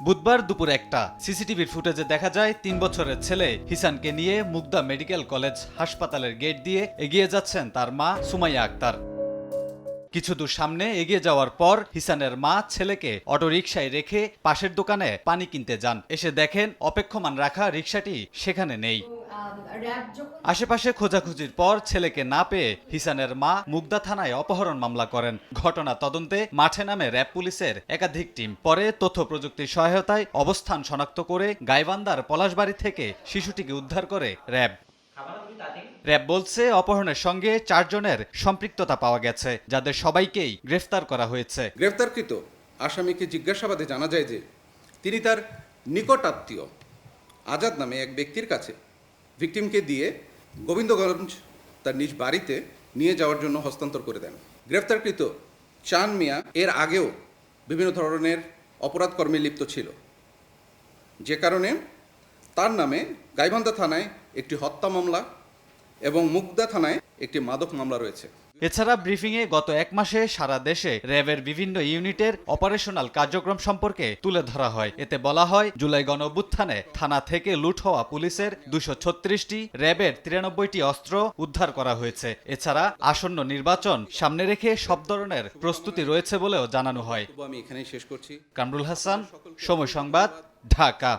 বুধবার দুপুর 1টা সিসিটিভির ফুটেজে দেখা যায় ৩ বছরের ছেলে হিসানকে নিয়ে মুগদা মেডিকেল কলেজ হাসপাতালের গেট দিয়ে এগিয়ে যাচ্ছেন তার মা সুমাইয়া আক্তার। কিছু দূর সামনে এগিয়ে যাওয়ার পর হিসানের মা ছেলেকে অটোরিকশায় রেখে পাশের দোকানে পানি কিনতে যান। এসে দেখেন অপেক্ষমান রাখা রিকশাটি সেখানে নেই। আশেপাশে খোঁজাখুঁজির পর ছেলেকে না পেয়ে হিসানের মা মুগদা থানায় অপহরণ মামলা করেন। ঘটনা তদন্তে মাঠে নামে র্যাব পুলিশের একাধিক টিম। পরে তথ্য প্রযুক্তির সহায়তায় অবস্থান শনাক্ত করে গাইবান্ধার পলাশবাড়ি থেকে শিশুটিকে উদ্ধার করে র্যাব। র্যাব বলছে অপহরণের সঙ্গে 4 জনের সম্পৃক্ততা পাওয়া গেছে, যাদের সবাইকেই গ্রেফতার করা হয়েছে। গ্রেফতারকৃত আসামিকে জিজ্ঞাসাবাদে জানা যায় যে তিনি তার নিকট আত্মীয় আজাদ নামে এক ব্যক্তির কাছে ভিকটিমকে দিয়ে গোবিন্দগঞ্জ তার নিজ বাড়িতে নিয়ে যাওয়ার জন্য হস্তান্তর করে দেন। গ্রেফতারকৃত চান মিয়া এর আগেও বিভিন্ন ধরনের অপরাধ কর্মে লিপ্ত ছিল, যে কারণে তার নামে গাইবান্ধা থানায় একটি হত্যা মামলা এবং মুগদা থানায় একটি মাদক মামলা রয়েছে। এছাড়া ব্রিফিংয়ে গত 1 মাসে সারা দেশে র্যাবের বিভিন্ন ইউনিটের অপারেশনাল কার্যক্রম সম্পর্কে তুলে ধরা হয়। এতে বলা হয়, জুলাই গণঅভ্যুত্থানে থানা থেকে লুট হওয়া পুলিশের 236টি, র্যাবের 93টি অস্ত্র উদ্ধার করা হয়েছে। এছাড়া আসন্ন নির্বাচন সামনে রেখে সব ধরনের প্রস্তুতি রয়েছে বলেও জানানো হয়। আমি এখানেই শেষ করছি। কামরুল হাসান, সময় সংবাদ, ঢাকা।